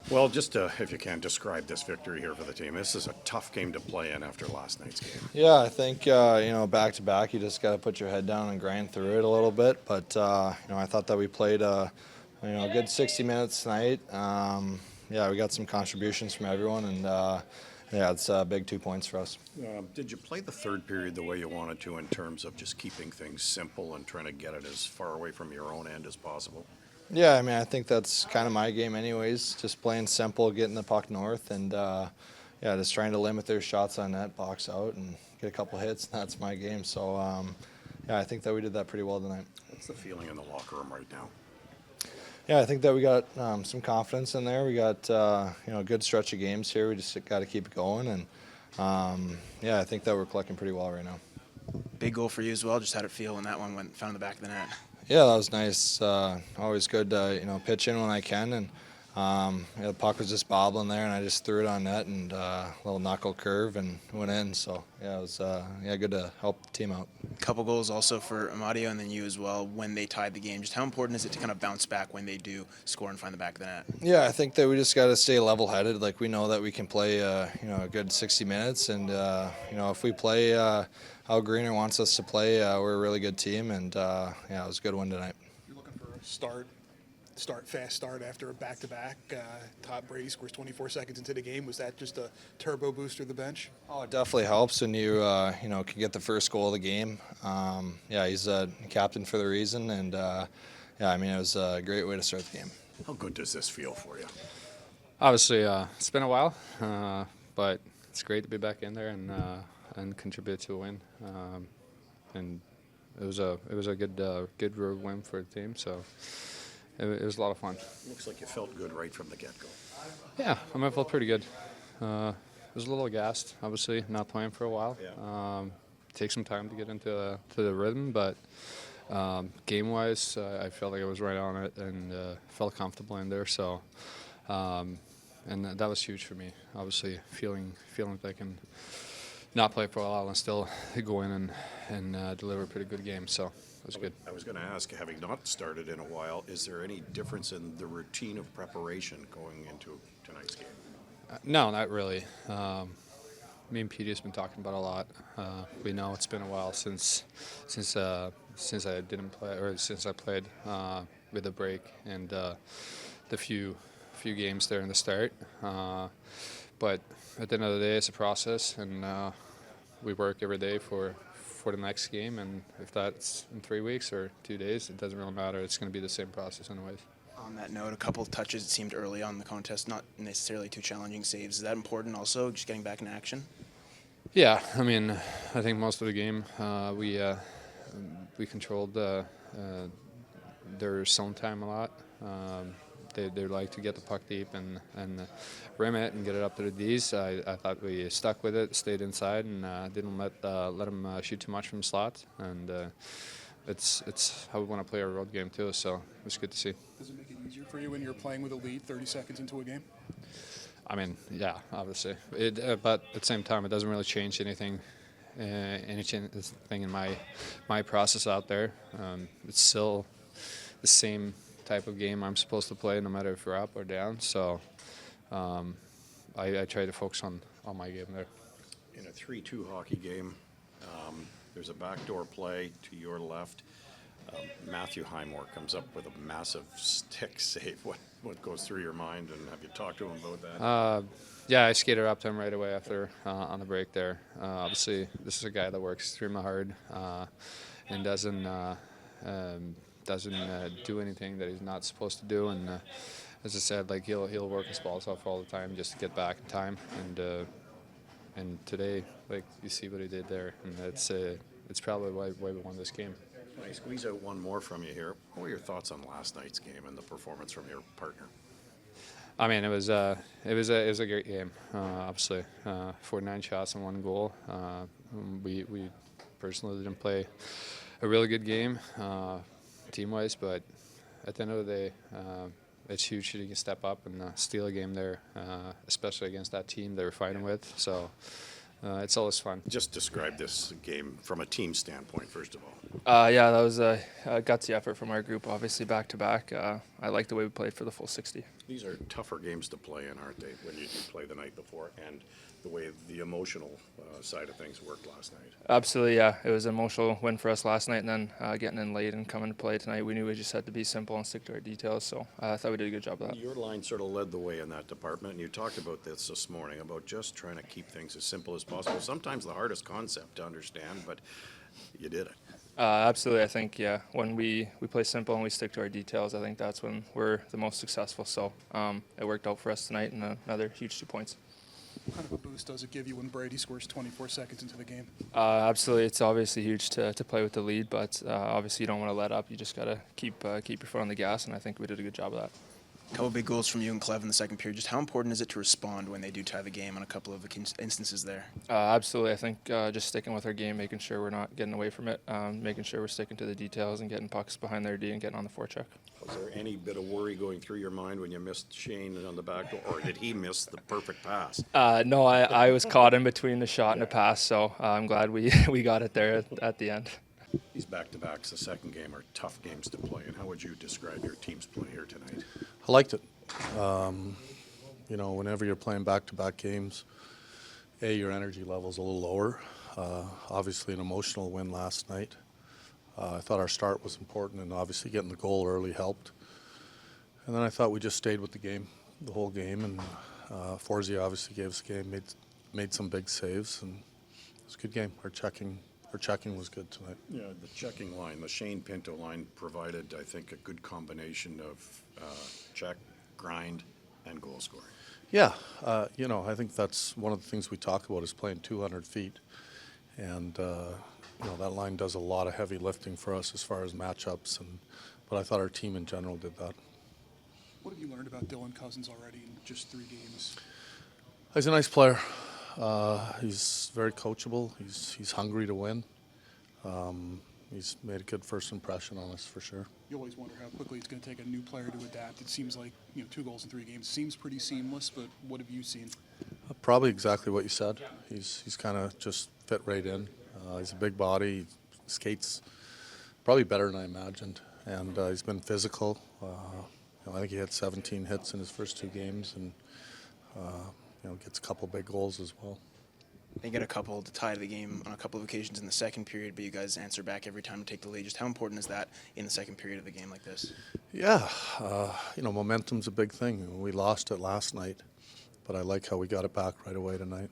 Well, just if you can describe this victory here for the team. This is a tough game to play in after last night's game. Yeah, I think back to back, you just got to put your head down and grind through it a little bit. But I thought that we played a good 60 minutes tonight. We got some contributions from everyone, and it's big 2 points for us. Did you play the third period the way you wanted to in terms of just keeping things simple and trying to get it as far away from your own end as possible? Yeah, I mean, I think that's kind of my game anyways, just playing simple, getting the puck north, and just trying to limit their shots on net, box out, and get a couple hits, and that's my game. So, I think that we did that pretty well tonight. What's the feeling in the locker room right now? Yeah, I think that we got some confidence in there. We got, a good stretch of games here. We just got to keep it going, and, I think that we're collecting pretty well right now. Big goal for you as well. Just how'd it feel when that one found the back of the net? Yeah, that was nice. Always good to pitch in when I can, and the puck was just bobbling there, and I just threw it on net and a little knuckle curve and went in. So it was good to help the team out. A couple goals also for Amadio and then you as well when they tied the game. Just how important is it to kind of bounce back when they do score and find the back of the net? Yeah, I think that we just got to stay level-headed. Like, we know that we can play a good 60 minutes, and if we play how Greener wants us to play, we're a really good team, and it was a good win tonight. You're looking for a fast start after a back-to-back. Todd Brady scores 24 seconds into the game. Was that just a turbo booster of the bench? Oh, it definitely helps when you can get the first goal of the game. He's a captain for the reason, and it was a great way to start the game. How good does this feel for you? Obviously, it's been a while, but it's great to be back in there and contribute to a win. And it was a good road win for the team. So it was a lot of fun. Looks like you felt good right from the get-go. Yeah, I felt pretty good. I was a little gassed, obviously, not playing for a while. Yeah. Takes some time to get into the rhythm, but game-wise, I felt like I was right on it and felt comfortable in there. So, and that was huge for me. Obviously, feeling like I can not play for a while and still go in and deliver a pretty good game. So it was good. I was going to ask, having not started in a while, is there any difference in the routine of preparation going into tonight's game? No, not really. Me and Petey has been talking about it a lot. We know it's been a while since I didn't play, or since I played with a break and the few games there in the start. But at the end of the day, it's a process, and we work every day for the next game. And if that's in 3 weeks or 2 days, it doesn't really matter. It's going to be the same process anyways. On that note, a couple of touches, it seemed early on in the contest, not necessarily too challenging saves. Is that important also, just getting back in action? Yeah, I think most of the game we controlled their zone time a lot. They like to get the puck deep and rim it and get it up to the Ds. I thought we stuck with it, stayed inside, and didn't let them shoot too much from the slot. And it's how we want to play our road game too. So it was good to see. Does it make it easier for you when you're playing with a lead 30 seconds into a game? Yeah, obviously. But at the same time, it doesn't really change anything in my process out there. It's still the same type of game I'm supposed to play, no matter if we're up or down. So I try to focus on my game there. In a 3-2 hockey game, there's a backdoor play to your left. Matthew Highmore comes up with a massive stick save. What goes through your mind, and have you talked to him about that? I skated up to him right away after on the break there. Obviously, this is a guy that works extremely hard and doesn't do anything that he's not supposed to do. And as I said, like he'll work his balls off all the time just to get back in time. And today, like, you see what he did there, and it's probably why we won this game. I squeeze out one more from you here. What were your thoughts on last night's game and the performance from your partner? It was a great game. Obviously, 49 shots and 1 goal. We personally didn't play a really good game team-wise, but at the end of the day, it's huge that you can step up and steal a game there, especially against that team they were fighting with. So it's always fun. Just describe this game from a team standpoint, first of all. That was a gutsy effort from our group, obviously back-to-back. I like the way we played for the full 60. These are tougher games to play in, aren't they, when you do play the night before, and the way the emotional side of things worked last night? Absolutely, yeah. It was an emotional win for us last night, and then getting in late and coming to play tonight, we knew we just had to be simple and stick to our details, so I thought we did a good job of that. Your line sort of led the way in that department, and you talked about this morning, about just trying to keep things as simple as possible. Sometimes the hardest concept to understand, but you did it. Absolutely, I think, yeah, when we play simple and we stick to our details, I think that's when we're the most successful. So it worked out for us tonight, and another huge 2 points. What kind of a boost does it give you when Brady scores 24 seconds into the game? Absolutely, it's obviously huge to play with the lead, but obviously you don't want to let up. You just got to keep your foot on the gas, and I think we did a good job of that. A couple big goals from you and Kleven in the second period. Just how important is it to respond when they do tie the game on a couple of instances there? Absolutely. I think just sticking with our game, making sure we're not getting away from it, making sure we're sticking to the details and getting pucks behind their D and getting on the forecheck. Was there any bit of worry going through your mind when you missed Shane on the back door, or did he miss the perfect pass? No, I was caught in between the shot and the pass, so I'm glad we got it there at the end. These back-to-backs, the second game, are tough games to play, and how would you describe your team's play here tonight? I liked it. Whenever you're playing back-to-back games, your energy level's a little lower. Obviously an emotional win last night. I thought our start was important, and obviously getting the goal early helped. And then I thought we just stayed with the game, the whole game, and Forsberg obviously gave us the game, made some big saves, and it was a good game. Our checking was good tonight. Yeah, the checking line, the Shane Pinto line provided, I think, a good combination of check, grind, and goal scoring. Yeah, I think that's one of the things we talk about is playing 200 feet. And, that line does a lot of heavy lifting for us as far as matchups. But I thought our team in general did that. What have you learned about Dylan Cousins already in just 3 games? He's a nice player. He's very coachable. He's hungry to win. He's made a good first impression on us for sure. You always wonder how quickly it's going to take a new player to adapt. It seems like 2 goals in 3 games seems pretty seamless, but what have you seen? Probably exactly what you said. He's kind of just fit right in. He's a big body. He skates probably better than I imagined, and he's been physical. I think he had 17 hits in his first 2 games, and gets a couple big goals as well. They get a couple to tie the game on a couple of occasions in the second period, but you guys answer back every time to take the lead. Just how important is that in the second period of the game like this? Yeah, momentum's a big thing. We lost it last night, but I like how we got it back right away tonight.